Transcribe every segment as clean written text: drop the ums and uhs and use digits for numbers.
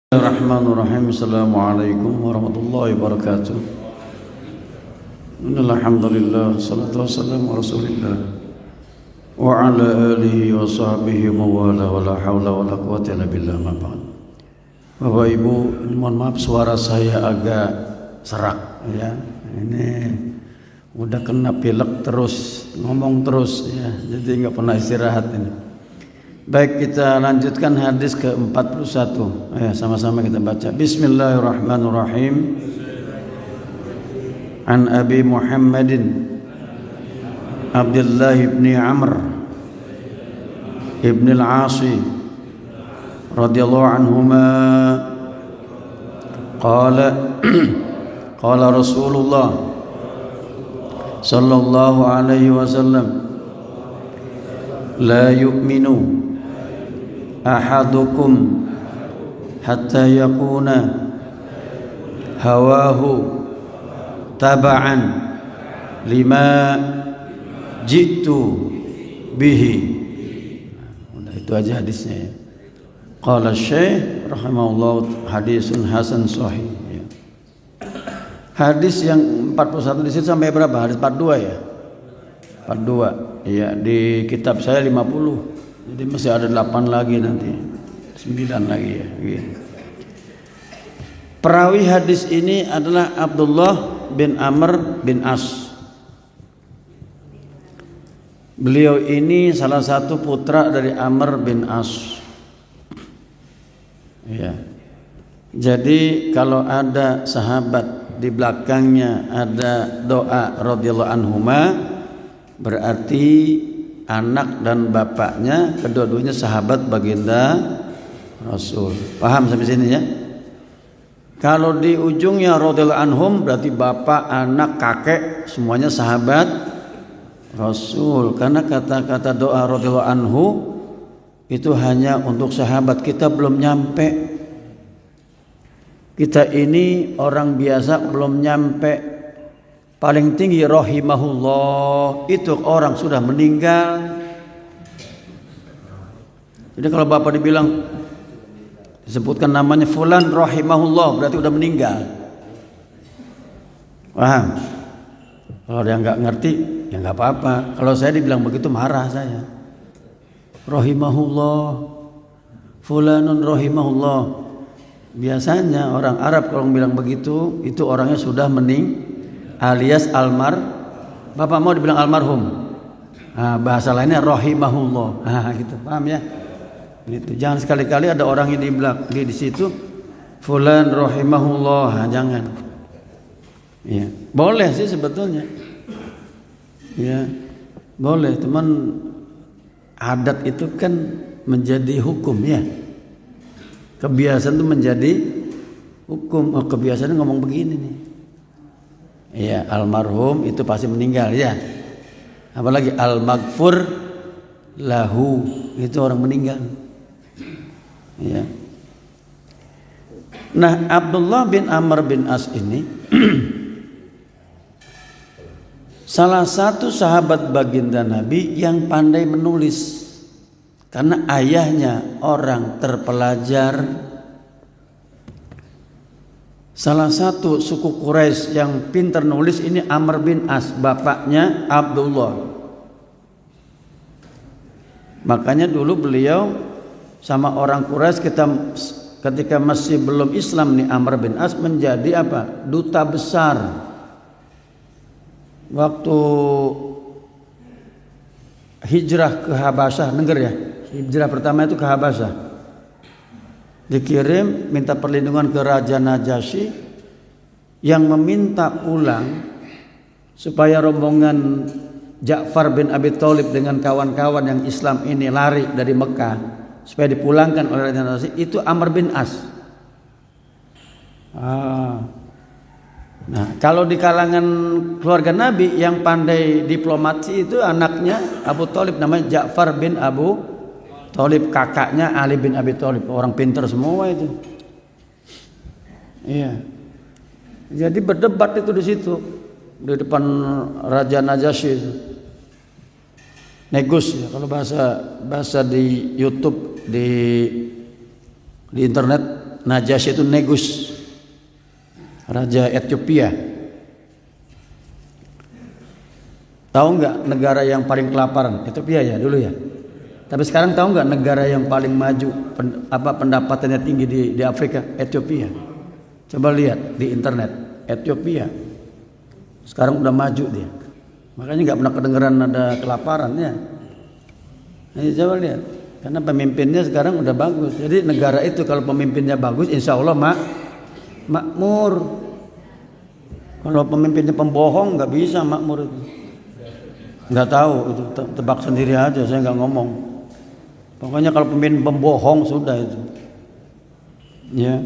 Bismillahirrahmanirrahim. Assalamualaikum warahmatullahi wabarakatuh. Alhamdulillah, salatu wassalamu ala rasulillah wa ala alihi wa sahbihi wa wala wa la hawla wa la quwwata illa billah ma ba'd. Bapak Ibu, mohon maaf suara saya agak serak ya. Ini udah kena pilek terus, ngomong terus ya. Jadi enggak pernah istirahat ini. Baik, kita lanjutkan hadis ke-41. Ya, sama-sama kita baca. Bismillahirrahmanirrahim. An Abi Muhammadin Abdullah ibn Amr ibn al-Asi radhiyallahu anhuma qala qala Rasulullah sallallahu alaihi wasallam la yu'minu ahadukum hatta yakuna hawahu taba'an lima jitu bihi. Udah itu aja hadisnya ya. Qala Syekh rahimahullah hadisun hasan sahih ya. Hadis yang 41 di situ sampai berapa? Hadis 42 ya? 42 ya, di kitab saya 50. Jadi masih ada 8 lagi nanti, 9 lagi ya. Perawi hadis ini adalah Abdullah bin Amr bin As. Beliau ini salah satu putra dari Amr bin As. Ya. Jadi kalau ada sahabat di belakangnya ada doa radhiyallahu anhuma, berarti anak dan bapaknya kedua-duanya sahabat baginda Rasul. Paham sampai sini ya? Kalau di ujungnya radhiyallahu anhum berarti bapak, anak, kakek semuanya sahabat Rasul. Karena kata-kata doa radhiyallahu anhu itu hanya untuk sahabat, kita belum nyampe. Kita ini orang biasa belum nyampe. Paling tinggi rahimahullah itu orang sudah meninggal. Jadi kalau bapak dibilang disebutkan namanya fulan rahimahullah berarti udah meninggal. Paham? Kalau dia nggak ngerti ya nggak apa-apa. Kalau saya dibilang begitu marah saya. Rahimahullah, fulanun rahimahullah. Biasanya orang Arab kalau bilang begitu itu orangnya sudah alias bapak mau dibilang almarhum. Nah, bahasa lainnya rahimahullah. Nah, gitu, paham ya? Gitu. Jangan sekali-kali ada orang yang di situ fulan rahimahullah. Nah, jangan. Ya, boleh sih sebetulnya. Ya, boleh, teman adat itu kan menjadi hukum ya. Kebiasaan itu menjadi hukum. Oh, kebiasaan ngomong begini nih. Ya, almarhum itu pasti meninggal ya. Apalagi al-maghfur lahu itu orang meninggal. Ya. Nah, Abdullah bin Amr bin As ini salah satu sahabat baginda Nabi yang pandai menulis. Karena ayahnya orang terpelajar. Salah satu suku Quraisy yang pintar nulis ini Amr bin As, bapaknya Abdullah. Makanya dulu beliau sama orang Quraisy ketika masih belum Islam nih Amr bin As menjadi apa? Duta besar. Waktu hijrah ke Habasyah, denger ya? Hijrah pertama itu ke Habasyah. Dikirim minta perlindungan ke Raja Najasyi yang meminta pulang supaya rombongan Ja'far bin Abi Thalib dengan kawan-kawan yang Islam ini lari dari Mekah supaya dipulangkan oleh Raja Najasyi itu Amr bin As. Nah, kalau di kalangan keluarga Nabi yang pandai diplomasi itu anaknya Abu Thalib namanya Ja'far bin Abu Thalib, kakaknya Ali bin Abi Thalib, orang pintar semua itu. Iya. Jadi berdebat itu di situ di depan Raja Najasyi itu. Negus ya kalau bahasa di YouTube di internet Najasyi itu Negus, raja Ethiopia. Tahu nggak negara yang paling kelaparan? Ethiopia ya dulu ya. Tapi sekarang tahu nggak negara yang paling maju, pendapatannya tinggi di Afrika? Ethiopia. Coba lihat di internet, Ethiopia. Sekarang udah maju dia. Makanya nggak pernah kedengeran ada kelaparan ya. Nah, coba lihat. Karena pemimpinnya sekarang udah bagus. Jadi negara itu kalau pemimpinnya bagus, insya Allah makmur. Kalau pemimpinnya pembohong nggak bisa makmur itu. Nggak tahu itu, tebak sendiri aja, saya nggak ngomong. Pokoknya kalau pemimpin pembohong sudah itu. Ya.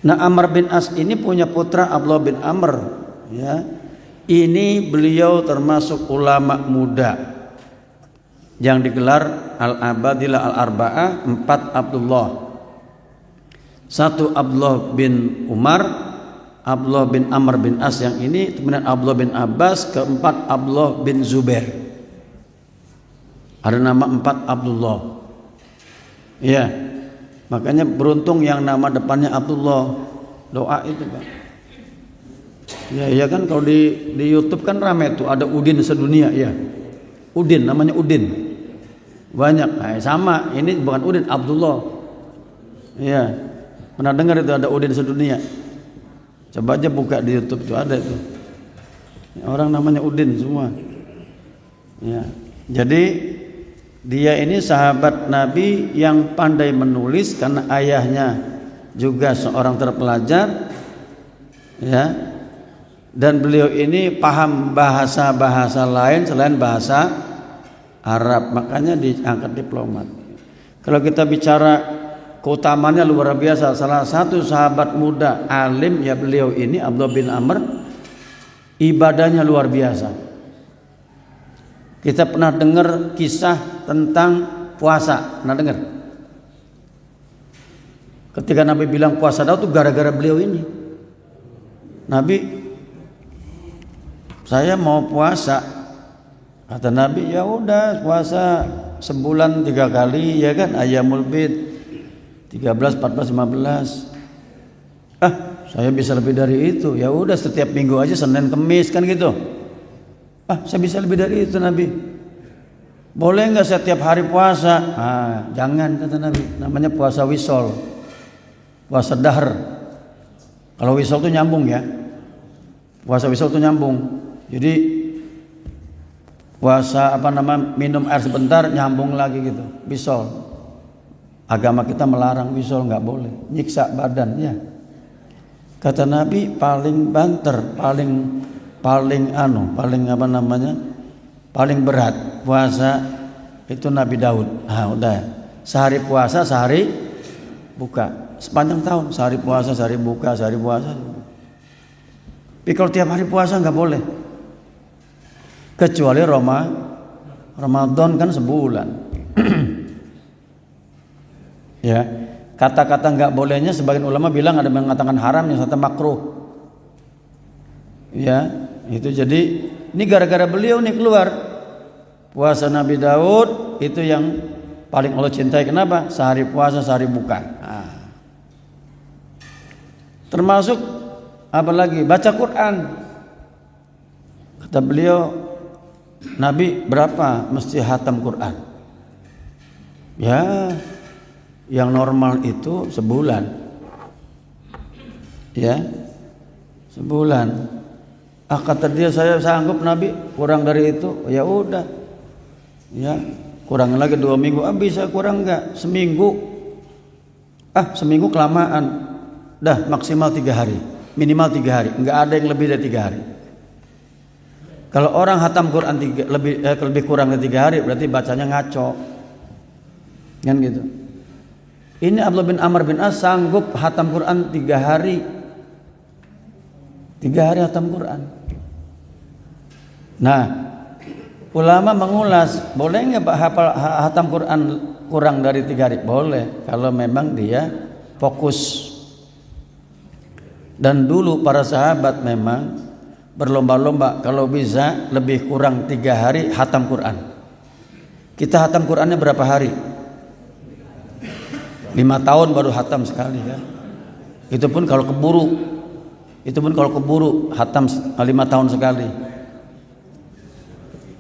Nah, Amr bin As ini punya putra Abdullah bin Amr, ya. Ini beliau termasuk ulama muda yang digelar Al-Abadilah Al-Arba'ah, 4 Abdullah. 1 Abdullah bin Umar, Abdullah bin Amr bin As yang ini, kemudian Abdullah bin Abbas, keempat Abdullah bin Zubair. Ada nama 4 Abdullah. Ya. Makanya beruntung yang nama depannya Abdullah. Doa itu, Pak. Ya kan kalau di YouTube kan ramai tuh, ada Udin sedunia ya. Udin, namanya Udin. Banyak. Nah, sama, ini bukan Udin, Abdullah. Ya. Pernah dengar itu ada Udin sedunia? Coba aja buka di YouTube tuh ada itu. Orang namanya Udin semua. Ya. Jadi dia ini sahabat Nabi yang pandai menulis karena ayahnya juga seorang terpelajar, ya. Dan beliau ini paham bahasa-bahasa lain selain bahasa Arab, makanya diangkat diplomat. Kalau kita bicara keutamaannya luar biasa, salah satu sahabat muda alim ya beliau ini Abdullah bin Amr, ibadahnya luar biasa. Kita pernah dengar kisah tentang puasa, pernah dengar? Ketika Nabi bilang puasa Daud itu gara-gara beliau ini. Nabi, saya mau puasa. Kata Nabi, ya udah puasa sebulan 3 kali, ya kan? Ayyamul bid 13, 14, 15. Saya bisa lebih dari itu. Ya udah setiap minggu aja Senin Kemis kan gitu. Saya bisa lebih dari itu Nabi. Boleh nggak setiap hari puasa? Jangan kata Nabi. Namanya puasa wisol, puasa dahr. Kalau wisol itu nyambung ya. Puasa wisol itu nyambung. Jadi puasa minum air sebentar nyambung lagi gitu. Wisol. Agama kita melarang wisol, nggak boleh. Nyiksa badan ya. Kata Nabi paling banter, paling berat puasa itu Nabi Daud. Udah sehari puasa sehari buka sepanjang tahun, sehari puasa sehari buka sehari puasa. Tapi kalau tiap hari puasa nggak boleh, kecuali Ramadan kan sebulan. Ya, kata-kata nggak bolehnya sebagian ulama bilang ada yang mengatakan haram, yang kata makruh. Ya, itu jadi ini gara-gara beliau nih keluar puasa Nabi Daud itu yang paling Allah cintai. Kenapa? Sehari puasa sehari buka. Termasuk apa lagi? Baca Quran. Kata beliau, Nabi berapa mesti hatam Quran? Ya, yang normal itu sebulan. Ya, sebulan. Kata dia, saya sanggup Nabi kurang dari itu. Ya udah, ya kurang lagi 2 minggu. Bisa kurang enggak? Seminggu. Seminggu kelamaan. Dah maksimal 3 hari, minimal 3 hari. Enggak ada yang lebih dari 3 hari. Kalau orang hatam Quran lebih kurang dari 3 hari, berarti bacanya ngaco. Kan gitu. Ini Abdullah bin Amr bin As sanggup hatam Quran 3 hari. 3 hari hatam Quran. Nah, ulama mengulas, boleh nggak Pak hatam Quran kurang dari 3 hari? Boleh, kalau memang dia fokus. Dan dulu para sahabat memang berlomba-lomba kalau bisa lebih kurang 3 hari hatam Quran. Kita hatam Qurannya berapa hari? 5 tahun baru hatam sekali kan. Itu pun kalau keburu hatam 5 tahun sekali.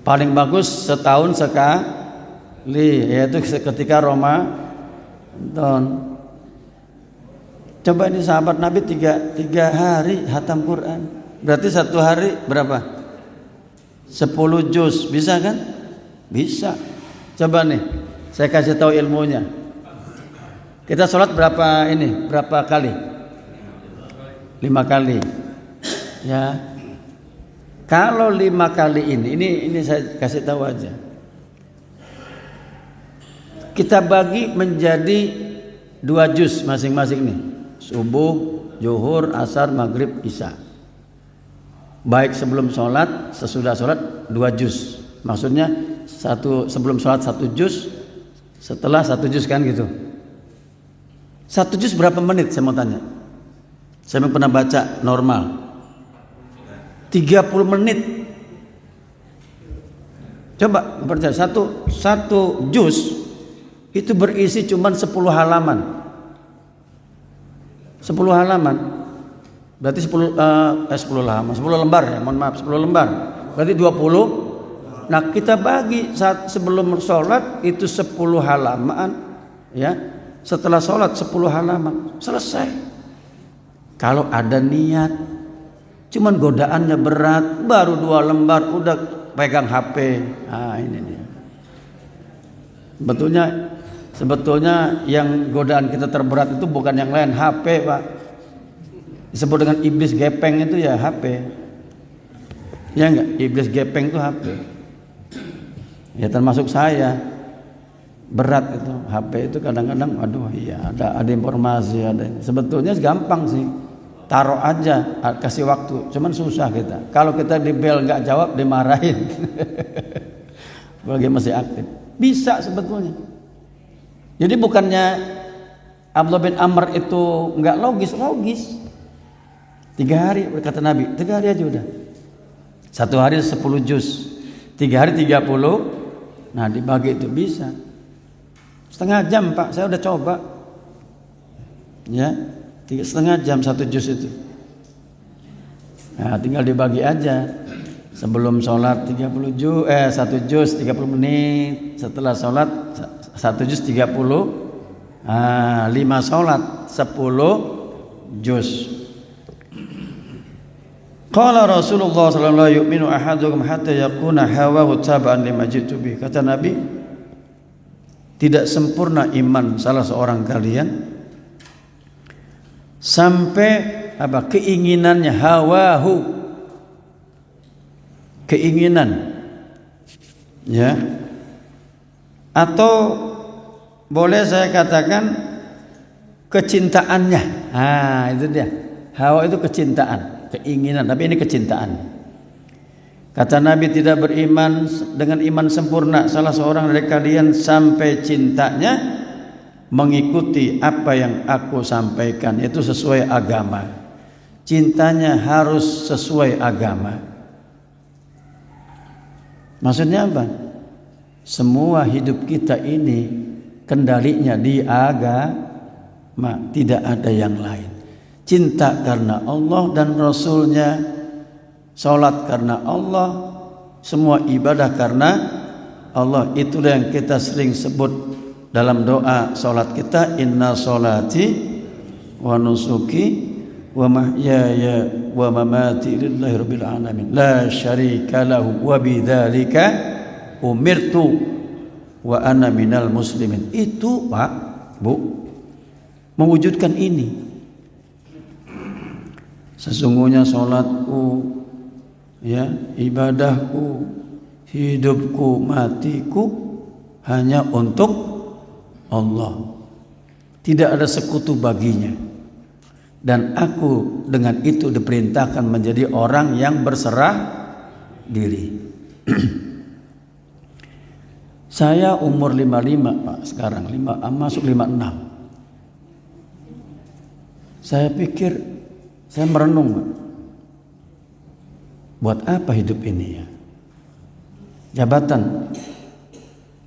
Paling bagus setahun sekali, yaitu ketika Ramadan. Coba ini sahabat Nabi 3 hari hatam Quran. Berarti 1 hari berapa? 10 juz. Bisa kan? Bisa. Coba nih, saya kasih tahu ilmunya. Kita sholat berapa kali? 5 kali. Ya. Kalau 5 kali ini saya kasih tahu aja. Kita bagi menjadi 2 juz masing-masing nih. Subuh, zuhur, asar, maghrib, isya. Baik sebelum sholat, sesudah sholat 2 juz. Maksudnya sebelum sholat 1 juz, setelah 1 juz kan gitu. 1 juz berapa menit saya mau tanya? Saya pernah baca normal 30 menit. Coba percaya, satu juz itu berisi cuman 10 halaman. 10 halaman berarti 10 lembar ya, mohon maaf, 10 lembar berarti 20. Nah, kita bagi saat sebelum sholat itu 10 halaman ya, setelah sholat 10 halaman, selesai. Kalau ada niat, cuman godaannya berat, baru 2 lembar udah pegang HP. Ah, ini dia. Sebetulnya yang godaan kita terberat itu bukan yang lain, HP, Pak. Disebut dengan iblis gepeng itu ya HP. Ya enggak? Iblis gepeng itu HP. Ya termasuk saya. Berat itu HP itu kadang-kadang aduh iya ada informasi ada. Sebetulnya gampang sih. Taruh aja, kasih waktu. Cuman susah kita. Kalau kita di bel enggak jawab dimarahin. Apalagi masih aktif. Bisa sebetulnya. Jadi bukannya Abdullah bin Amr itu enggak logis. 3 hari berkata Nabi, 3 hari aja udah. 1 hari 10 juz, 3 hari 30. Nah dibagi itu bisa. Setengah jam Pak, saya udah coba. Ya, setengah jam 1 juz itu. Nah tinggal dibagi aja. Sebelum sholat 1 juz 30 menit. Setelah sholat 1 juz 30. 5 sholat 10 juz. Qala Rasulullah sallallahu alaihi wasallam yu'minu ahadukum hatta yakuna hawahu tab'an lima jitu bih. Kata Nabi, tidak sempurna iman salah seorang kalian sampai keinginannya, hawahu, keinginan, ya, atau boleh saya katakan kecintaannya. Itu dia. Hawa itu kecintaan, keinginan, tapi ini kecintaan. Kata Nabi, tidak beriman dengan iman sempurna salah seorang dari kalian sampai cintanya mengikuti apa yang aku sampaikan, itu sesuai agama. Cintanya harus sesuai agama. Maksudnya apa? Semua hidup kita ini kendalinya di agama, tidak ada yang lain. Cinta karena Allah dan Rasulnya, salat karena Allah, semua ibadah karena Allah. Itulah yang kita sering sebut dalam doa salat kita, inna salati wa nusuki wa mahyaya wa mamati lillahi rabbil alamin la syarika lahu wa bidzalika umirtu wa ana minal muslimin. Itu Pak, Bu, mewujudkan ini. Sesungguhnya salatku, ya, ibadahku, hidupku, matiku hanya untuk Allah. Tidak ada sekutu baginya. Dan aku dengan itu diperintahkan menjadi orang yang berserah diri. Saya umur 55 Pak sekarang, masuk 56. Saya pikir, saya merenung, Pak. Buat apa hidup ini ya? Jabatan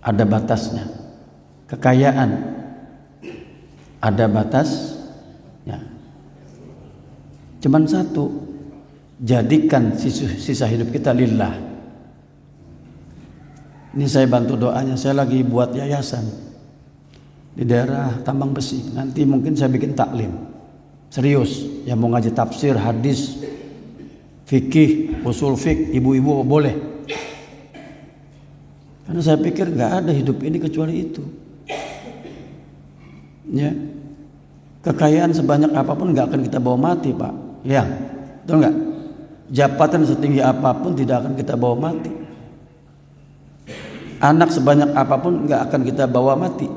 ada batasnya, kekayaan ada batasnya. Cuman satu, jadikan sisa hidup kita lillah. Ini saya bantu doanya, saya lagi buat yayasan di daerah Tambang Besi. Nanti mungkin saya bikin taklim serius, yang mau ngaji tafsir, hadis, fikih, usul fik, ibu-ibu boleh. Karena saya pikir nggak ada hidup ini kecuali itu. Ya, kekayaan sebanyak apapun nggak akan kita bawa mati, Pak. Ya, betul nggak? Jabatan setinggi apapun tidak akan kita bawa mati. Anak sebanyak apapun nggak akan kita bawa mati.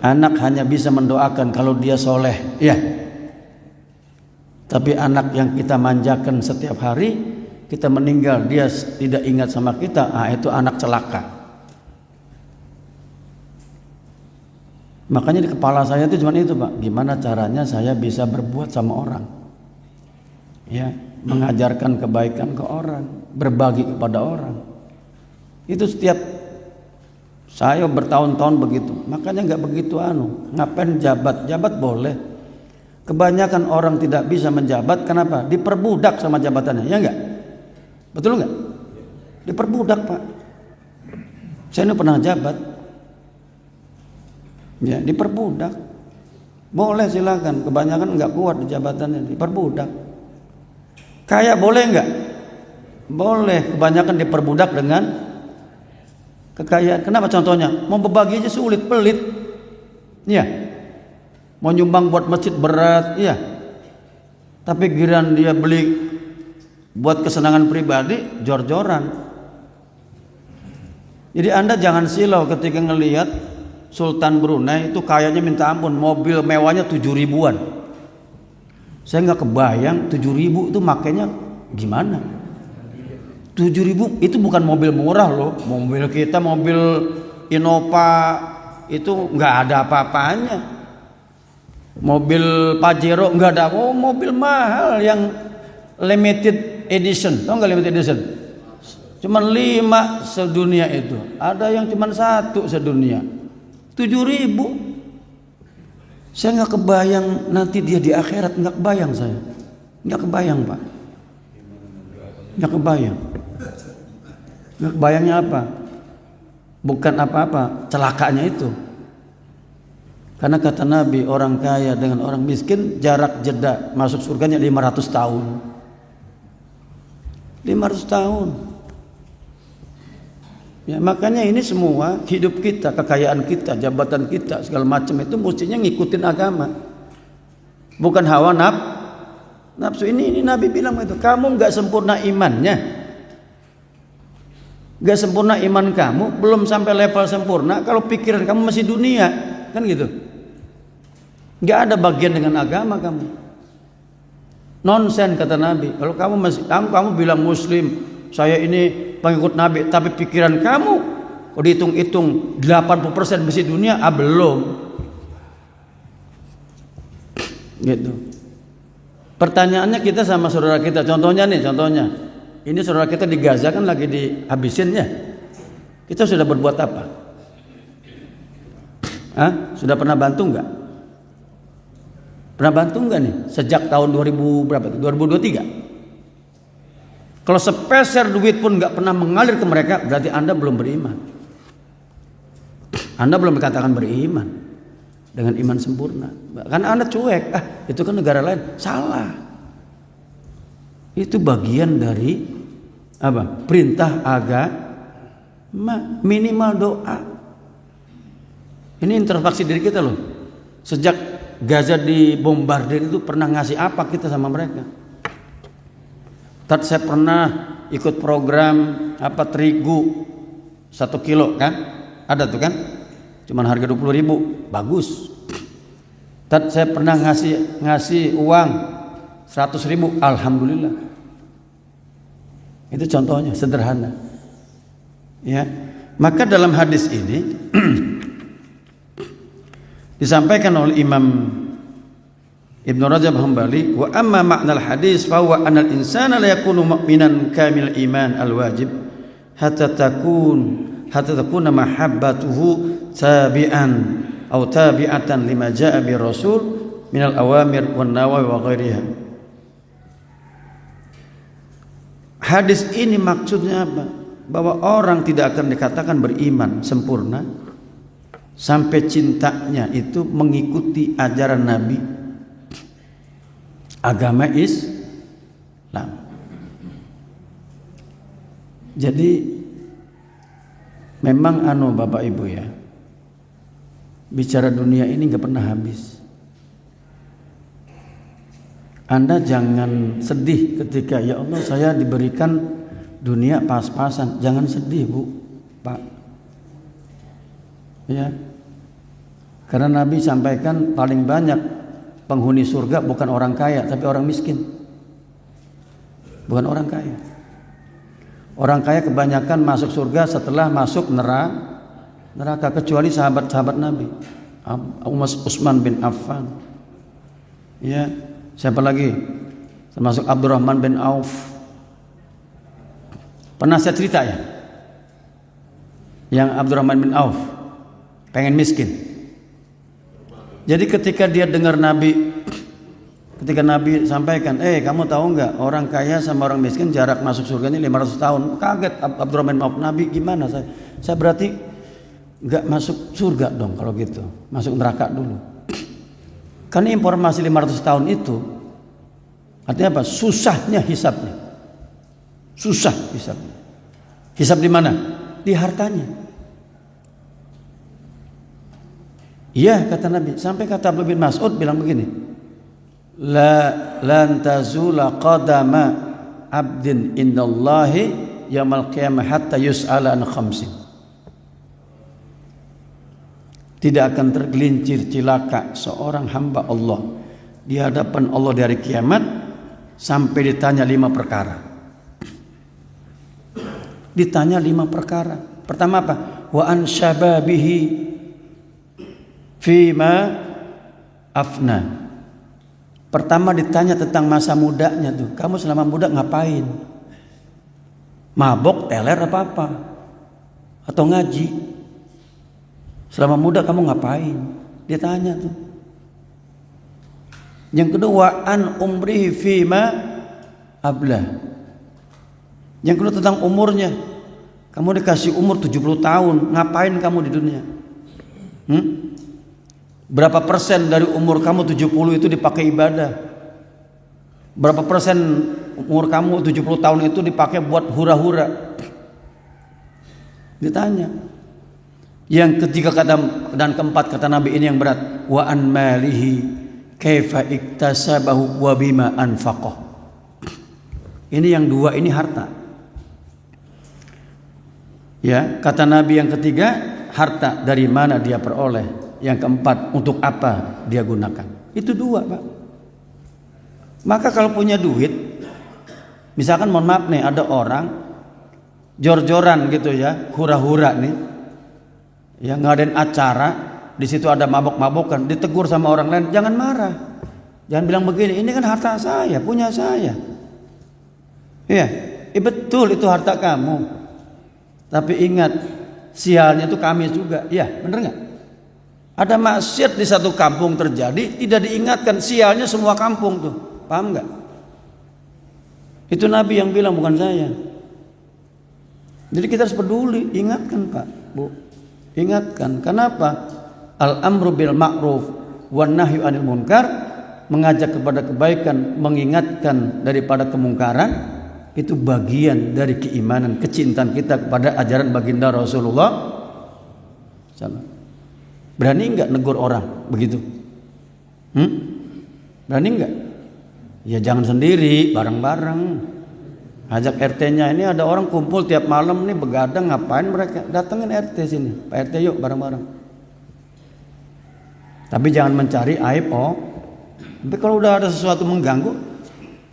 Anak hanya bisa mendoakan kalau dia soleh, ya. Tapi anak yang kita manjakan setiap hari, kita meninggal dia tidak ingat sama kita, itu anak celaka. Makanya di kepala saya itu cuma itu, Pak. Gimana caranya saya bisa berbuat sama orang, ya, mengajarkan kebaikan ke orang, berbagi kepada orang. Itu setiap saya bertahun-tahun begitu. Makanya nggak begitu ngapain jabat boleh. Kebanyakan orang tidak bisa menjabat, kenapa? Diperbudak sama jabatannya, ya enggak? Betul enggak? Diperbudak, Pak. Saya ini pernah jabat, ya, diperbudak. Boleh silakan, kebanyakan enggak kuat di jabatannya, diperbudak. Kaya boleh enggak? Boleh, kebanyakan diperbudak dengan kekayaan. Kenapa contohnya? Mau berbagi aja sulit, pelit. Ya. Mau nyumbang buat masjid berat, ya. Tapi giliran dia beli buat kesenangan pribadi, jor-joran. Jadi Anda jangan silau ketika ngelihat Sultan Brunei itu kayaknya minta ampun, mobil mewahnya 7 ribuan. Saya nggak kebayang 7 ribu itu makanya gimana. 7 ribu itu bukan mobil murah loh. Mobil kita, mobil Innova itu nggak ada apa-apanya. Mobil Pajero nggak ada. Oh, mobil mahal yang limited edition. Tahu nggak limited edition? Cuman 5 sedunia itu. Ada yang cuman 1 sedunia. 7 ribu. Saya nggak kebayang nanti dia di akhirat, nggak kebayang saya. Nggak kebayang, Pak. Nggak kebayang. Nggak kebayangnya apa? Bukan apa-apa, celakanya itu. Karena kata Nabi, orang kaya dengan orang miskin jarak jeda masuk surganya 500 tahun. 500 tahun. Ya, makanya ini semua hidup kita, kekayaan kita, jabatan kita, segala macam itu mestinya ngikutin agama. Bukan hawa nafsu. Ini Nabi bilang itu, kamu nggak sempurna imannya. Nggak sempurna iman kamu, belum sampai level sempurna kalau pikiran kamu masih dunia, kan gitu. Nggak ada bagian dengan agama kamu. Nonsen kata Nabi. Kalau kamu bilang Muslim, saya ini pengikut Nabi, tapi pikiran kamu dihitung-hitung 80% masih dunia, belum. Gitu. Pertanyaannya kita sama saudara kita. Contohnya. Ini saudara kita di Gaza kan lagi dihabisin ya. Kita sudah berbuat apa? Sudah pernah bantu nggak? Pernah bantu nggak nih? Sejak tahun 2023. Kalau sepeser duit pun nggak pernah mengalir ke mereka, berarti Anda belum beriman. Anda belum dikatakan beriman dengan iman sempurna. Karena Anda cuek. Itu kan negara lain. Salah. Itu bagian dari perintah agama, minimal doa. Ini introspeksi diri kita loh. Sejak Gaza dibombardir itu pernah ngasih apa kita sama mereka? Saya pernah ikut program terigu 1 kilo kan? Ada tuh kan? Cuman harga 20.000, bagus. Saya pernah ngasih uang 100.000, alhamdulillah. Itu contohnya sederhana. Ya. Maka dalam hadis ini disampaikan oleh Imam Ibn Rajab Hambali, wa amma ma'nal hadis fa huwa anal insana la yakunu mu'minan kamil iman al-wajib hatta takuna mahabbatuhu tabi'an aw tabi'atan lima jaa bi rasul minal awamir wan nawawi wa ghairiha. Hadis ini maksudnya apa? Bahwa orang tidak akan dikatakan beriman sempurna sampai cintanya itu mengikuti ajaran Nabi, agama Islam. Jadi memang Bapak Ibu ya, bicara dunia ini nggak pernah habis. Anda jangan sedih ketika ya Allah saya diberikan dunia pas-pasan. Jangan sedih Bu, Pak. Ya. Karena Nabi sampaikan paling banyak penghuni surga bukan orang kaya tapi orang miskin. Bukan orang kaya. Orang kaya kebanyakan masuk surga setelah masuk neraka kecuali sahabat-sahabat Nabi. Utsman bin Affan. Ya. Siapa lagi? Termasuk Abdurrahman bin Auf. Pernah saya cerita ya? Yang Abdurrahman bin Auf pengen miskin. Jadi ketika dia dengar Nabi, ketika Nabi sampaikan, kamu tahu nggak orang kaya sama orang miskin jarak masuk surganya 500 tahun. Kaget Abdurrahman bin Auf, Nabi gimana saya berarti nggak masuk surga dong kalau gitu, masuk neraka dulu. Karena informasi 500 tahun itu artinya apa? Susahnya hisabnya. Susah hisabnya. Hisab di mana? Di hartanya. Iya kata Nabi. Sampai kata Abdullah bin Mas'ud bilang begini. Lan tazula qadama abdin indallahi yaumil qiyamah hatta yus'ala an khamsin. Tidak akan tergelincir cilaka seorang hamba Allah di hadapan Allah di hari kiamat sampai ditanya 5 perkara. Ditanya 5 perkara. Pertama apa? Wa an syababihi fima afna. Pertama ditanya tentang masa mudanya tuh. Kamu selama muda ngapain? Mabok, teler apa? Atau ngaji? Selama muda kamu ngapain? Dia tanya tuh. Yang kedua, an umrihi fima ablah. Yang kedua tentang umurnya. Kamu dikasih umur 70 tahun, ngapain kamu di dunia? Berapa persen dari umur kamu 70 itu dipakai ibadah? Berapa persen umur kamu 70 tahun itu dipakai buat hura-hura? Ditanya. Yang ketiga dan keempat kata Nabi ini yang berat. Wa an malihi kaifa iktasabahu wa bima anfaqah. Ini yang dua ini harta. Ya, kata Nabi yang ketiga harta dari mana dia peroleh. Yang keempat untuk apa dia gunakan. Itu dua Pak. Maka kalau punya duit, misalkan mohon maaf nih ada orang jor-joran gitu ya, hura-hura nih. Ya ngadain acara, di situ ada mabok-mabokan, ditegur sama orang lain, jangan marah. Jangan bilang begini, ini kan harta saya, punya saya. Iya, betul itu harta kamu. Tapi ingat, sialnya itu kami juga. Iya, bener nggak? Ada maksiat di satu kampung terjadi, tidak diingatkan, sialnya semua kampung tuh. Paham nggak? Itu Nabi yang bilang, bukan saya. Jadi kita harus peduli, ingatkan Pak, Bu. Ingatkan, kenapa? Al-amru bil ma'ruf wan nahyu 'anil munkar, mengajak kepada kebaikan, mengingatkan daripada kemungkaran, itu bagian dari keimanan, kecintaan kita kepada ajaran baginda Rasulullah. Berani enggak negur orang begitu? Berani enggak? Ya jangan sendiri, bareng-bareng. Ajak RT-nya, ini ada orang kumpul tiap malam nih begadang, ngapain mereka? Datengin RT sini, Pak RT yuk bareng-bareng. Tapi jangan mencari aib. Tapi kalau udah ada sesuatu mengganggu,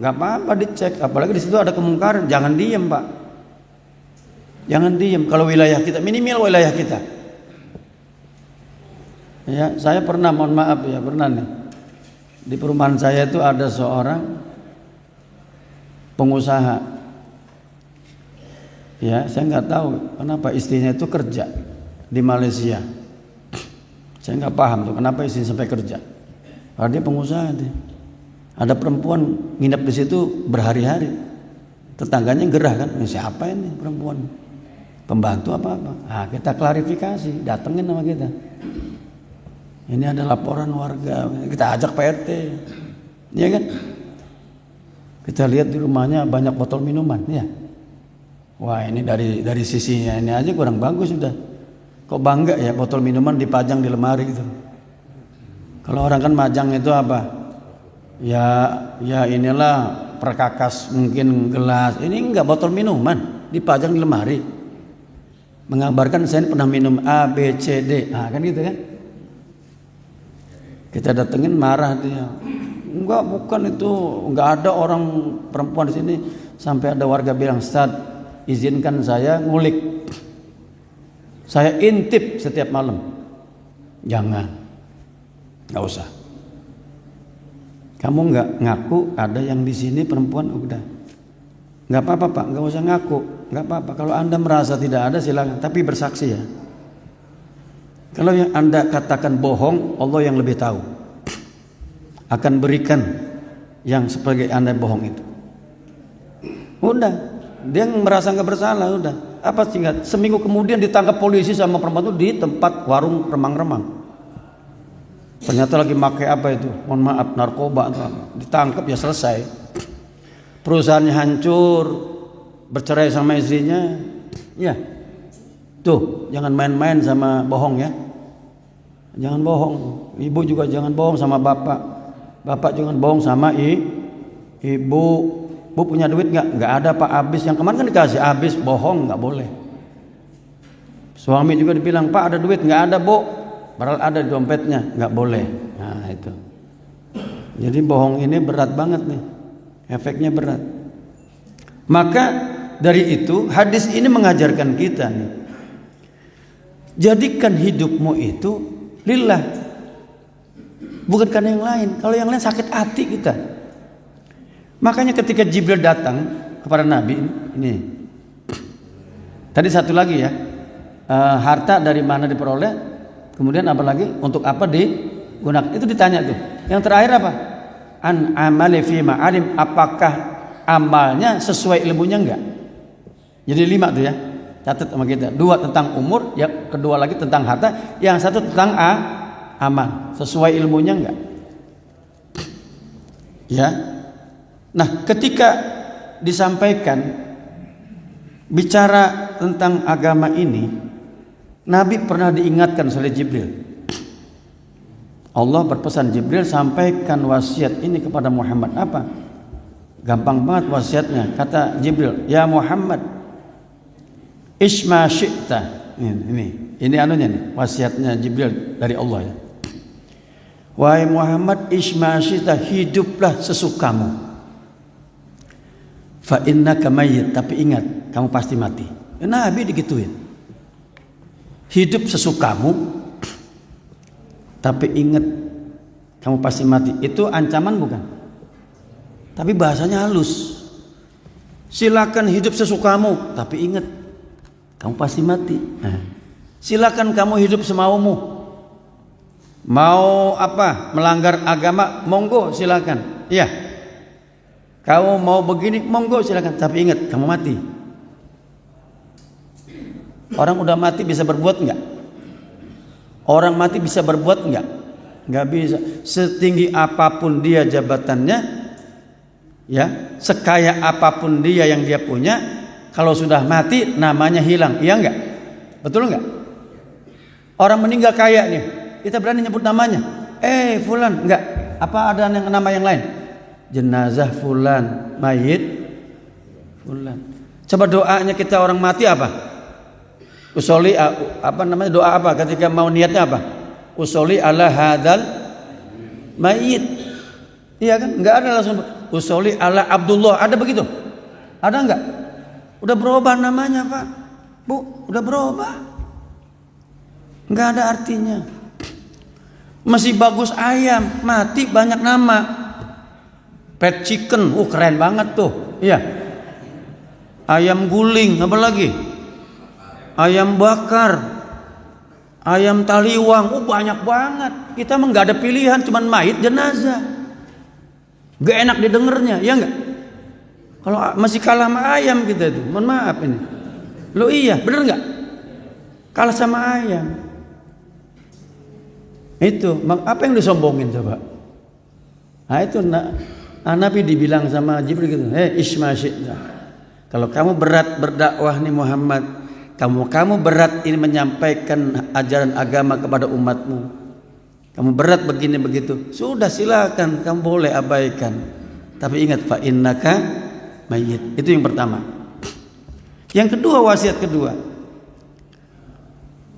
nggak apa-apa dicek. Apalagi di situ ada kemungkaran, jangan diem Pak. Jangan diem. Kalau wilayah kita, minimal wilayah kita. Ya, saya pernah, mohon maaf ya, pernah nih. Di perumahan saya itu ada seorang pengusaha. Ya, saya nggak tahu kenapa istrinya itu kerja di Malaysia. Saya nggak paham tuh kenapa istri sampai kerja. Karena dia pengusaha dia. Ada perempuan nginep di situ berhari-hari. Tetangganya gerah kan, siapa ini perempuan? Pembantu apa-apa? Nah, kita klarifikasi, datengin sama kita. Ini ada laporan warga, kita ajak Pak RT. Iya kan? Kita lihat di rumahnya banyak botol minuman, ya. Wah, ini dari sisinya ini aja kurang bagus sudah. Kok bangga ya botol minuman dipajang di lemari gitu. Kalau orang kan majang itu apa? Ya inilah perkakas mungkin gelas. Ini enggak, botol minuman dipajang di lemari. Mengabarkan saya pernah minum A, B, C, D. Nah, kan gitu kan? Kita datengin marah dia. Enggak, bukan itu. Enggak ada orang perempuan di sini. Sampai ada warga bilang, "Ustaz, izinkan saya ngulik. Saya intip setiap malam." Jangan. Enggak usah. Kamu enggak ngaku ada yang di sini perempuan, udah. Enggak apa-apa, Pak, enggak usah ngaku. Enggak apa-apa. Kalau Anda merasa tidak ada silakan, tapi bersaksi ya. Kalau yang Anda katakan bohong, Allah yang lebih tahu. Akan berikan yang sebagai Anda bohong itu. Udah, dia merasa nggak bersalah, udah. Apa sehingga seminggu kemudian ditangkap polisi sama perempuan itu di tempat warung remang-remang. Ternyata lagi pakai apa itu? Mohon maaf, narkoba atau apa. Ditangkap ya selesai. Perusahaannya hancur, bercerai sama istrinya. Ya. Tuh, jangan main-main sama bohong ya. Jangan bohong. Ibu juga jangan bohong sama bapak. Bapak jangan bohong sama ibu. Bu punya duit nggak? Nggak ada Pak, habis. Yang kemarin kan dikasih, habis. Bohong nggak boleh. Suami juga dibilang, Pak ada duit? Nggak ada Bu. Padahal ada di dompetnya, nggak boleh. Nah itu. Jadi bohong ini berat banget nih. Efeknya berat. Maka dari itu hadis ini mengajarkan kita nih. Jadikan hidupmu itu lillah. Bukan karena yang lain. Kalau yang lain sakit hati kita. Makanya ketika Jibril datang kepada Nabi ini. Tadi satu lagi ya. Harta dari mana diperoleh? Kemudian apa lagi? Untuk apa digunakan? Itu ditanya tuh. Yang terakhir apa? An amali fi ma'alim, apakah amalnya sesuai ilmunya enggak? Jadi 5 tuh ya. Catat sama kita. 2 tentang umur, yang kedua lagi tentang harta, yang satu tentang amal. Sesuai ilmunya enggak? Ya. Nah, ketika disampaikan bicara tentang agama ini, Nabi pernah diingatkan oleh Jibril. Allah berpesan, Jibril sampaikan wasiat ini kepada Muhammad. Apa? Gampang banget wasiatnya. Kata Jibril, ya Muhammad, isma syi'ta. Ini anunya nih, wasiatnya Jibril dari Allah ya. Wahai Muhammad, isma syi'ta, hiduplah sesukamu. Fa innaka mayyit, tapi ingat, kamu pasti mati. Nabi digituin. Hidup sesukamu, tapi ingat kamu pasti mati. Itu ancaman bukan? Tapi bahasanya halus. Silakan hidup sesukamu, tapi ingat kamu pasti mati. Silakan kamu hidup semaumu. Mau apa? Melanggar agama, monggo silakan. Iya. Kamu mau begini, monggo silakan. Tapi ingat kamu mati. Orang udah mati bisa berbuat enggak? Orang mati bisa berbuat enggak? Enggak bisa. Setinggi apapun dia jabatannya, ya, sekaya apapun dia yang dia punya, kalau sudah mati namanya hilang. Iya enggak? Betul enggak? Orang meninggal kaya nih, kita berani nyebut namanya. Fulan, enggak. Apa ada nama yang lain? Jenazah fulan, mayit fulan. Coba doanya kita orang mati apa? Usoli apa namanya, doa apa ketika mau niatnya apa? Usoli ala hadal mayit. Iya kan? Enggak ada langsung usoli ala Abdullah. Ada begitu? Ada enggak? Udah berubah namanya, Pak. Bu, udah berubah. Enggak ada artinya. Masih bagus ayam, mati banyak nama. Pet chicken, keren banget tuh. Iya. Ayam guling, apa lagi? Ayam bakar, ayam taliwang, banyak banget. Kita mah nggak ada pilihan, cuman mayit jenazah. Gak enak didengarnya, ya nggak? Kalau masih kalah sama ayam kita itu, mohon maaf ini. Lo iya, bener nggak? Kalah sama ayam. Itu, apa yang disombongin coba? Nah itu Nabi dibilang sama Jibril gitu, Isma syi'ta. Kalau kamu berat berdakwah nih Muhammad, kamu berat ini menyampaikan ajaran agama kepada umatmu, kamu berat begini begitu, sudah silakan, kamu boleh abaikan. Tapi ingat, fa innaka mayyit. Itu yang pertama. Yang kedua, wasiat kedua,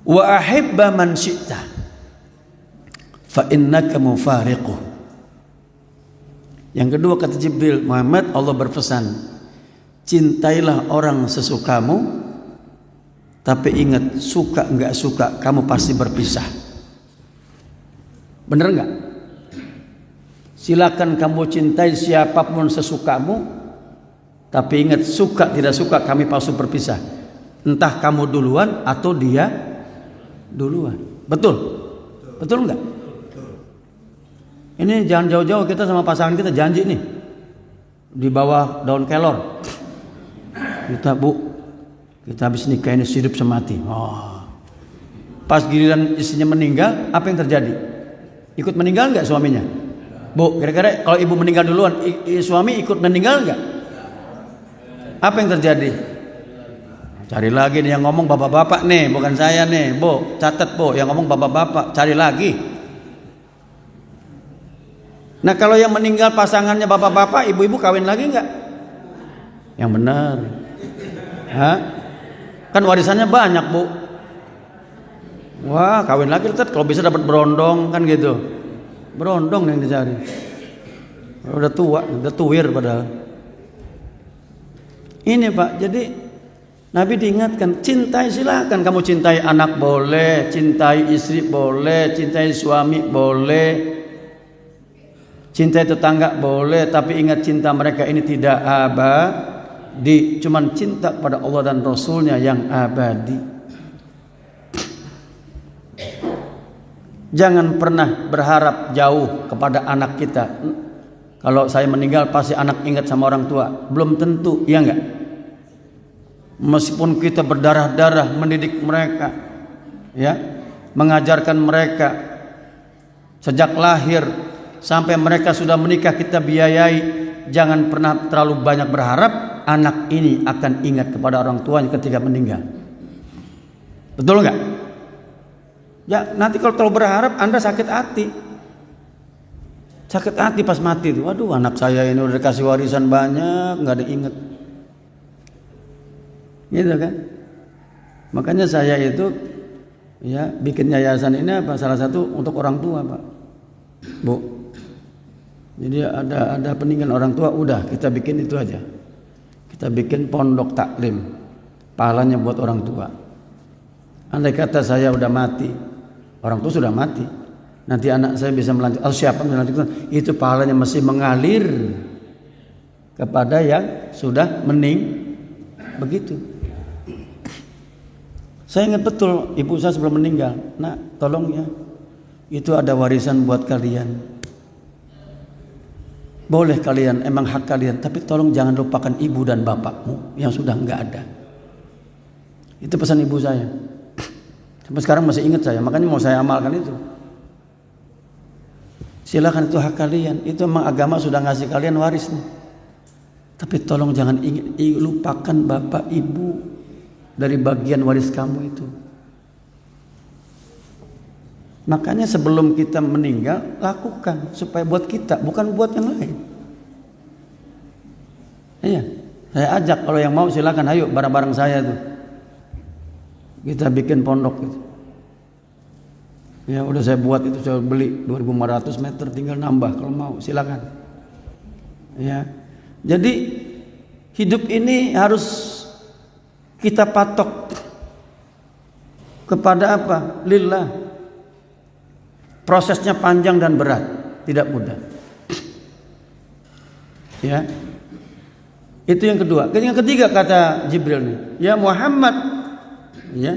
wa ahibba man syi'ta fa innaka mufariquh. Yang kedua kata Jibril, Muhammad, Allah berpesan, cintailah orang sesukamu, tapi ingat, suka enggak suka kamu pasti berpisah. Bener enggak? Silakan kamu cintai siapapun sesukamu, tapi ingat, suka tidak suka kami pasti berpisah. Entah kamu duluan atau dia duluan. Betul? Betul enggak? Ini jangan jauh-jauh kita sama pasangan kita janji nih di bawah daun kelor. Kita habis nikah ini hidup semati. Pas giliran istrinya meninggal, apa yang terjadi? Ikut meninggal nggak suaminya? Bu, kira-kira kalau ibu meninggal duluan, suami ikut meninggal nggak? Apa yang terjadi? Cari lagi nih yang ngomong bapak-bapak nih, bukan saya nih. Bu, catat bu, yang ngomong bapak-bapak, cari lagi. Nah kalau yang meninggal pasangannya bapak-bapak, ibu-ibu kawin lagi enggak? Yang benar. Hah? Kan warisannya banyak bu. Wah kawin lagi tetap kalau bisa dapat berondong kan gitu. Berondong yang dicari. Udah tua, udah tuwir padahal. Ini Pak, jadi Nabi diingatkan, cintai silakan kamu, cintai anak boleh, cintai istri boleh, cintai suami boleh, cintai tetangga boleh, tapi ingat cinta mereka ini tidak abadi, cuman cinta kepada Allah dan Rasulnya yang abadi. Jangan pernah berharap jauh kepada anak kita. Kalau saya meninggal pasti anak ingat sama orang tua. Belum tentu, ya enggak? Meskipun kita berdarah-darah mendidik mereka, ya, mengajarkan mereka sejak lahir sampai mereka sudah menikah kita biayai, jangan pernah terlalu banyak berharap anak ini akan ingat kepada orang tuanya ketika meninggal. Betul enggak? Ya, nanti kalau terlalu berharap Anda sakit hati. Sakit hati pas mati itu. Waduh, anak saya ini udah dikasih warisan banyak, enggak ada ingat. Gitu kan? Makanya saya itu ya bikin yayasan ini apa, salah satu untuk orang tua, Pak. Bu. Jadi ada peninggalan orang tua, udah kita bikin itu aja. Kita bikin pondok taklim, pahalanya buat orang tua. Andai kata saya udah mati, orang tua sudah mati, nanti anak saya bisa melanjutkan, atau siapa melanjutkan, itu pahalanya masih mengalir kepada yang sudah begitu. Saya ingat betul ibu saya sebelum meninggal, nak tolong ya, itu ada warisan buat kalian. Boleh kalian, emang hak kalian, tapi tolong jangan lupakan ibu dan bapakmu yang sudah enggak ada. Itu pesan ibu saya. Sampai sekarang masih ingat saya, makanya mau saya amalkan itu. Silakan, itu hak kalian, itu memang agama sudah ngasih kalian waris nih. Tapi tolong jangan lupakan bapak ibu dari bagian waris kamu itu. Makanya sebelum kita meninggal, lakukan supaya buat kita, bukan buat yang lain. Iya, saya ajak kalau yang mau silakan, ayo bareng-bareng saya tuh. Kita bikin pondok gitu. Ya udah saya buat itu, saya beli 2.500 meter, tinggal nambah kalau mau silakan. Ya, jadi hidup ini harus kita patok kepada apa? Lillah. Prosesnya panjang dan berat, tidak mudah. Ya, itu yang kedua. Yang ketiga kata Jibril nih, ya Muhammad, ya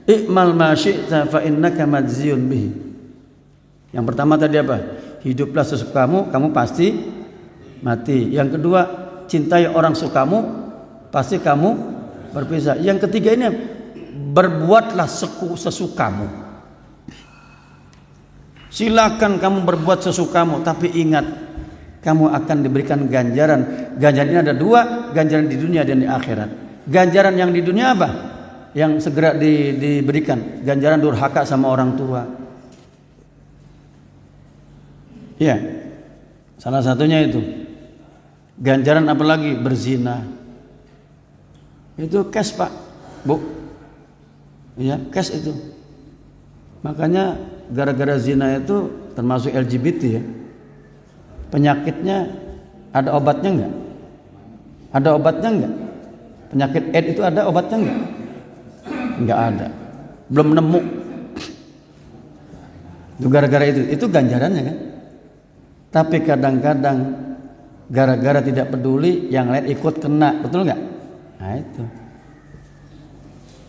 I'mal ma syi'ta fa innaka majziyun bihi. Yang pertama tadi apa? Hiduplah sesukamu, kamu pasti mati. Yang kedua, cintai orang sukamu, pasti kamu berpisah. Yang ketiga ini, berbuatlah sesukamu. Silakan kamu berbuat sesukamu, tapi ingat, kamu akan diberikan ganjaran. Ganjaran ini ada dua, ganjaran di dunia dan di akhirat. Ganjaran yang di dunia apa? Yang segera diberikan. Ganjaran durhaka sama orang tua. Ya, salah satunya itu. Ganjaran apalagi? Berzina. Itu cash Pak, Bu. Ya, cash itu. Makanya gara-gara zina itu termasuk LGBT ya. Penyakitnya ada obatnya enggak? Ada obatnya enggak? Penyakit AIDS itu ada obatnya enggak? Enggak ada. Belum nemu. Itu gara-gara itu ganjarannya kan? Tapi kadang-kadang gara-gara tidak peduli, yang lain ikut kena, betul enggak? Nah itu.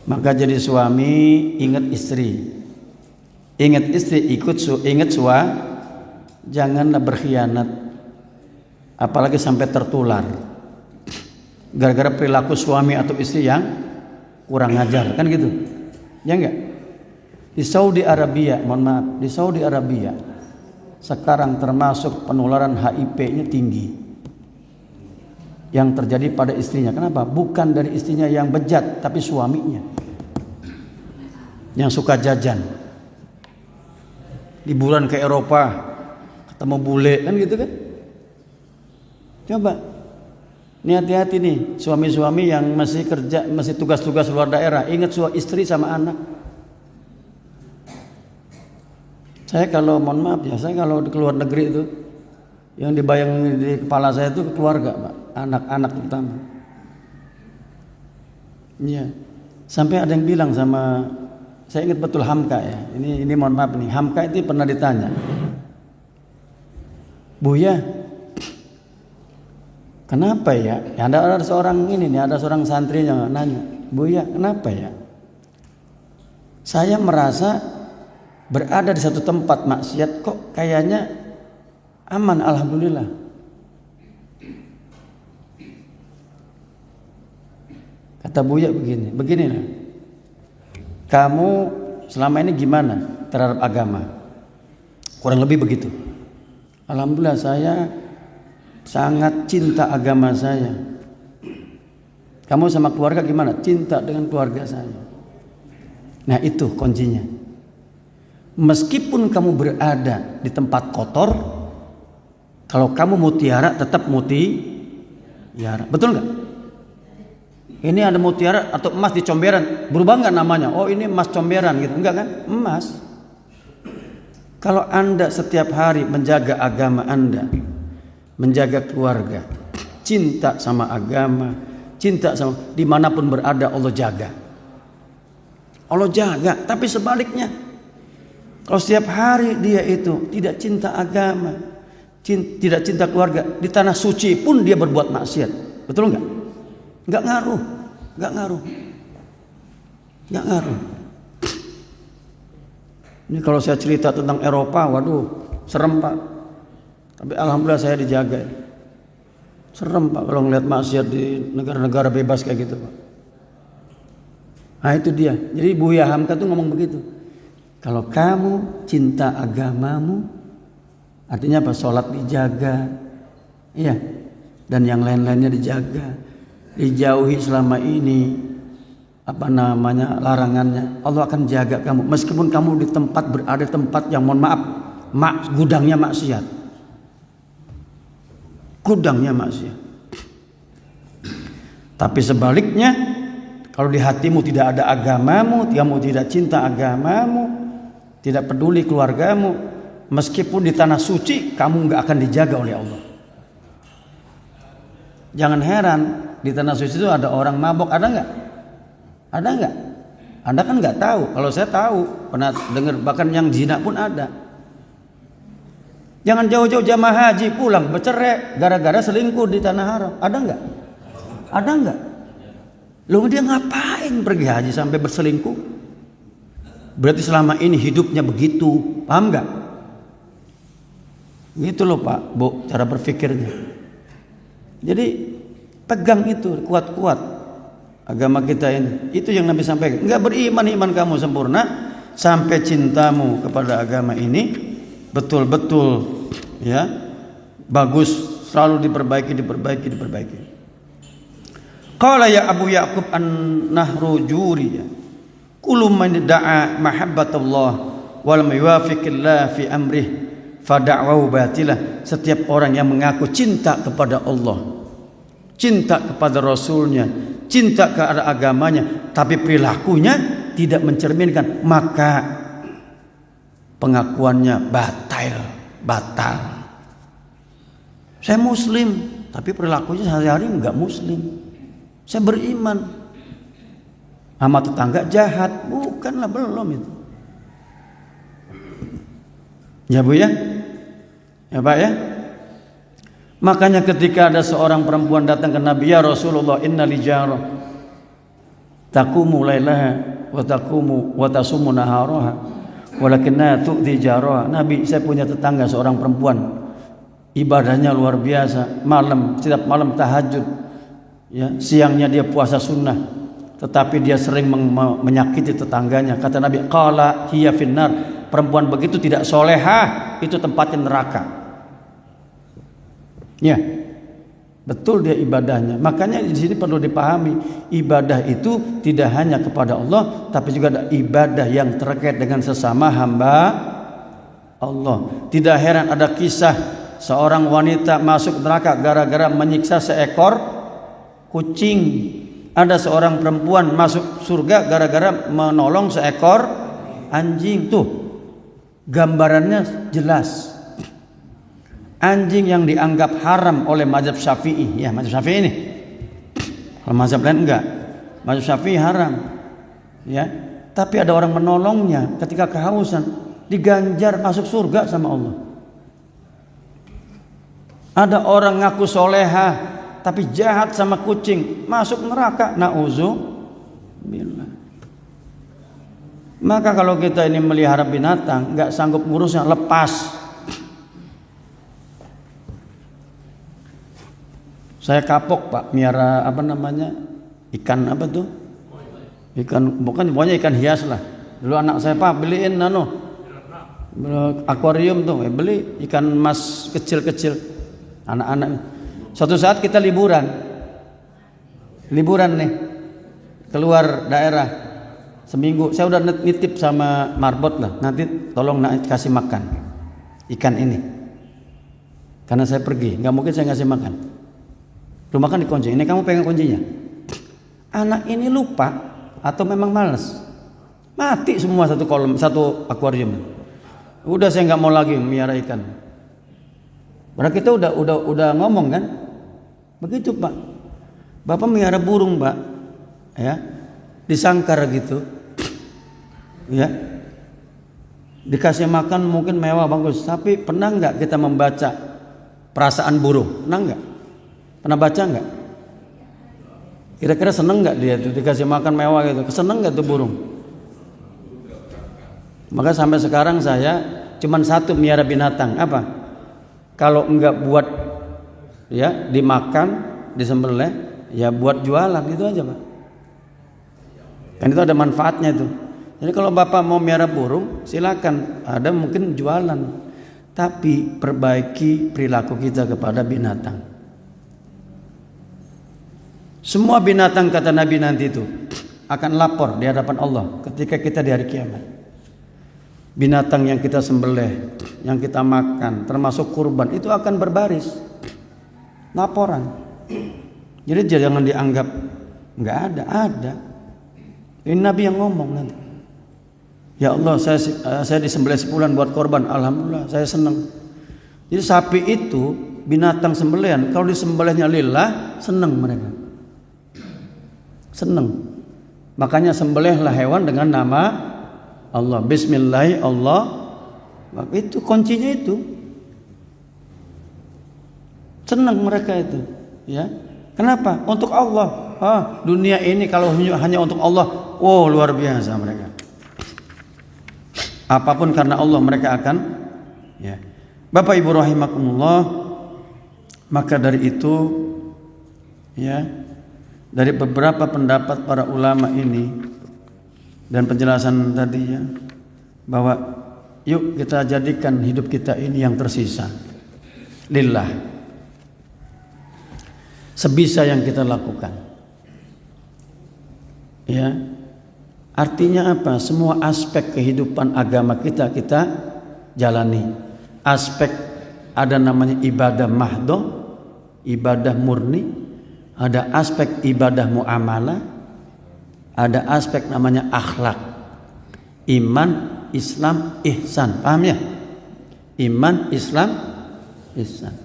Maka jadi suami ingat istri. Ingat istri, ingat suami. Janganlah berkhianat. Apalagi sampai tertular. Gara-gara perilaku suami atau istri yang kurang ajar, kan gitu. Ya enggak? Di Saudi Arabia, mohon maaf, di Saudi Arabia sekarang termasuk penularan HIV-nya tinggi. Yang terjadi pada istrinya. Kenapa? Bukan dari istrinya yang bejat, tapi suaminya. Yang suka jajan. Liburan ke Eropa, ketemu bule, kan gitu kan? Coba. Ini hati-hati nih, suami-suami yang masih kerja, masih tugas-tugas luar daerah. Ingat istri sama anak. Saya kalau, mohon maaf ya, saya kalau di luar negeri itu, yang dibayang di kepala saya itu keluarga Pak. Anak-anak terutama. Iya. Sampai ada yang bilang sama, saya ingat betul Hamka ya. Ini mohon maaf nih, Hamka itu pernah ditanya, Buya, kenapa ya? Ada seorang ini nih, ada seorang santri yang nanya, Buya, kenapa ya? Saya merasa berada di satu tempat maksiat kok kayaknya aman, alhamdulillah. Kata Buya beginilah. Kamu selama ini gimana terhadap agama? Kurang lebih begitu. Alhamdulillah saya sangat cinta agama saya. Kamu sama keluarga gimana? Cinta dengan keluarga saya. Nah itu kuncinya. Meskipun kamu berada di tempat kotor, kalau kamu mutiara tetap mutiara. Betul nggak? Ini ada mutiara atau emas di comberan, berubah nggak namanya? Oh ini emas comberan gitu, enggak kan? Emas. Kalau Anda setiap hari menjaga agama Anda, menjaga keluarga, cinta sama agama, cinta sama dimanapun berada Allah jaga. Allah jaga. Tapi sebaliknya, kalau setiap hari dia itu tidak cinta agama, tidak cinta keluarga, di tanah suci pun dia berbuat maksiat, betul nggak? Nggak ngaruh. Ini kalau saya cerita tentang Eropa, waduh, serem Pak. Tapi alhamdulillah saya dijaga. Serem Pak kalau ngeliat maksiat di negara-negara bebas kayak gitu Pak. Nah itu dia. Jadi Buya Hamka tuh ngomong begitu. Kalau kamu cinta agamamu, artinya apa? Sholat dijaga, iya, dan yang lain-lainnya dijaga. Dijauhi selama ini larangannya, Allah akan jaga kamu meskipun kamu berada di tempat yang mohon maaf gudangnya maksiat. Tapi sebaliknya, kalau di hatimu tidak ada agamamu, kamu tidak cinta agamamu, tidak peduli keluargamu, meskipun di tanah suci kamu nggak akan dijaga oleh Allah. Jangan heran, di tanah suci itu ada orang mabok, ada nggak? Ada nggak? Anda kan nggak tahu. Kalau saya tahu, pernah dengar, bahkan yang zina pun ada. Jangan jauh-jauh jamaah haji pulang bercerai gara-gara selingkuh di tanah haram. Ada nggak? Ada nggak? Loh dia ngapain pergi haji sampai berselingkuh? Berarti selama ini hidupnya begitu. Paham nggak? Gitu loh Pak, Bu, cara berpikirnya. Jadi pegang itu kuat-kuat agama kita ini. Itu yang Nabi sampaikan. Enggak beriman iman kamu sempurna sampai cintamu kepada agama ini betul-betul ya bagus, selalu diperbaiki. Qala ya Abu Ya'qub an-Nahrujuri, kullu man da'a mahabbatullah wa lam yuwafiqillah fi amrih fa da'wahu batilah. Setiap orang yang mengaku cinta kepada Allah, cinta kepada Rasulnya, cinta kepada agamanya, tapi perilakunya tidak mencerminkan, maka pengakuannya batal. Saya Muslim, tapi perilakunya sehari-hari enggak Muslim. Saya beriman, sama tetangga jahat, bukanlah, belum itu. Ya Bu ya, ya Pak ya. Makanya ketika ada seorang perempuan datang ke Nabi, ya Rasulullah, inna li jarah taqumu lailaha wa taqumu wa tasumu naharaha walakinna tu'ti jaraha. Nabi, saya punya tetangga seorang perempuan, ibadahnya luar biasa, setiap malam tahajud, ya, siangnya dia puasa sunnah, tetapi dia sering menyakiti tetangganya. Kata Nabi, qala hiya finnar, perempuan begitu tidak solehah, itu tempatnya neraka. Ya, betul dia ibadahnya. Makanya di sini perlu dipahami, ibadah itu tidak hanya kepada Allah, tapi juga ada ibadah yang terkait dengan sesama hamba Allah. Tidak heran ada kisah seorang wanita masuk neraka gara-gara menyiksa seekor kucing. Ada seorang perempuan masuk surga gara-gara menolong seekor anjing. Tuh, gambarannya jelas. Anjing yang dianggap haram oleh mazhab Syafi'i, ya mazhab Syafi'i ini. Kalau mazhab lain enggak. Mazhab Syafi'i haram. Ya. Tapi ada orang menolongnya ketika kehausan, diganjar masuk surga sama Allah. Ada orang ngaku solehah tapi jahat sama kucing, masuk neraka. Na'udzubillah. Maka kalau kita ini melihara binatang, nggak sanggup ngurusnya, lepas. Saya kapok Pak, miara apa namanya, ikan apa tuh? Ikan, pokoknya ikan hias lah. Dulu anak saya, Pak beliin akuarium tuh, beli ikan mas kecil-kecil, anak-anak. Suatu saat kita liburan nih, keluar daerah seminggu. Saya udah nitip sama marbot lah, nanti tolong kasih makan ikan ini, karena saya pergi, nggak mungkin saya ngasih makan. Rumah kan dikunci, ini kamu pegang kuncinya. Anak ini lupa atau memang malas, mati semua satu akuarium. Udah saya nggak mau lagi miara ikan. Berarti kita udah ngomong kan, begitu Pak. Bapak miara burung Pak, ya, disangkar gitu, ya, dikasih makan mungkin mewah bagus, tapi pernah nggak kita membaca perasaan burung? Pernah nggak? Pernah baca nggak? Kira-kira seneng nggak dia tuh dikasih makan mewah gitu? Seneng nggak tuh burung? Maka sampai sekarang saya cuman satu miara binatang, apa? Kalau enggak buat ya dimakan, disembelih, ya buat jualan, itu aja Pak. Kan itu ada manfaatnya itu. Jadi kalau Bapak mau miara burung, silakan, ada mungkin jualan. Tapi perbaiki perilaku kita kepada binatang. Semua binatang kata Nabi nanti itu akan lapor di hadapan Allah ketika kita di hari kiamat. Binatang yang kita sembelih, yang kita makan, termasuk kurban, itu akan berbaris laporan. Jadi jangan dianggap nggak ada. Ini Nabi yang ngomong nanti. Ya Allah, saya disembelih 10 bulan buat korban, alhamdulillah, saya senang. Jadi sapi itu binatang sembelihan, kalau disembelihnya lillah, senang mereka. Senang. Makanya sembelihlah hewan dengan nama Allah. Bismillah Allah. Itu kuncinya itu. Senang mereka itu, ya. Kenapa? Untuk Allah. Dunia ini kalau hanya untuk Allah, luar biasa mereka. Apapun karena Allah mereka akan ya. Bapak Ibu rahimakumullah, maka dari itu ya, dari beberapa pendapat para ulama ini dan penjelasan tadi ya, bahwa yuk kita jadikan hidup kita ini yang tersisa lillah, sebisa yang kita lakukan ya. Artinya apa? Semua aspek kehidupan agama kita jalani. Aspek ada namanya ibadah mahdo, ibadah murni, ada aspek ibadah muamalah, ada aspek namanya akhlak, iman, Islam, ihsan. Paham ya? Iman, Islam, ihsan.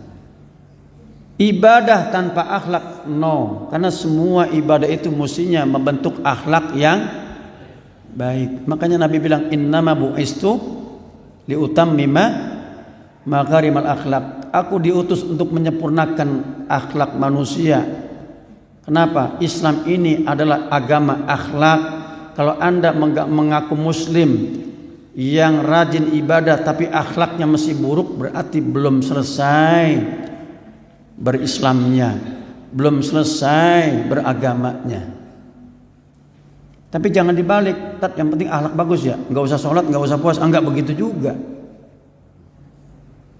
Ibadah tanpa akhlak no, karena semua ibadah itu mestinya membentuk akhlak yang baik. Makanya Nabi bilang innama bu'istu liutammima makarimal akhlak. Aku diutus untuk menyempurnakan akhlak manusia. Kenapa? Islam ini adalah agama akhlak. Kalau Anda mengaku muslim yang rajin ibadah tapi akhlaknya masih buruk, berarti belum selesai berislamnya, belum selesai beragamanya. Tapi jangan dibalik, yang penting akhlak bagus ya, nggak usah sholat, nggak usah puasa, enggak begitu juga.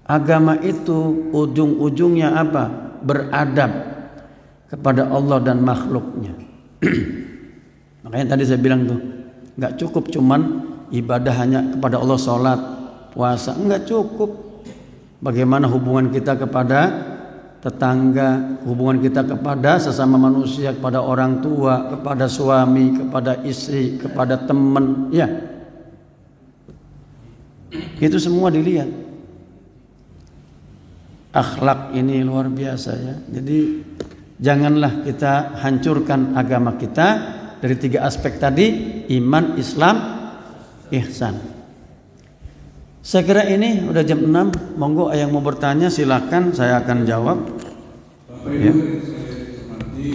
Agama itu ujung-ujungnya apa? Beradab kepada Allah dan makhluknya. Makanya tadi saya bilang tuh, nggak cukup cuman ibadah hanya kepada Allah, sholat, puasa, enggak cukup. Bagaimana hubungan kita kepada tetangga, hubungan kita kepada sesama manusia, kepada orang tua, kepada suami, kepada istri, kepada teman, ya. Itu semua dilihat. Akhlak ini luar biasa ya. Jadi janganlah kita hancurkan agama kita dari 3 aspek tadi, iman, Islam, ihsan. Saya kira ini udah jam 6. Monggo yang mau bertanya silakan, saya akan jawab. Bapak Ibu, saya hormati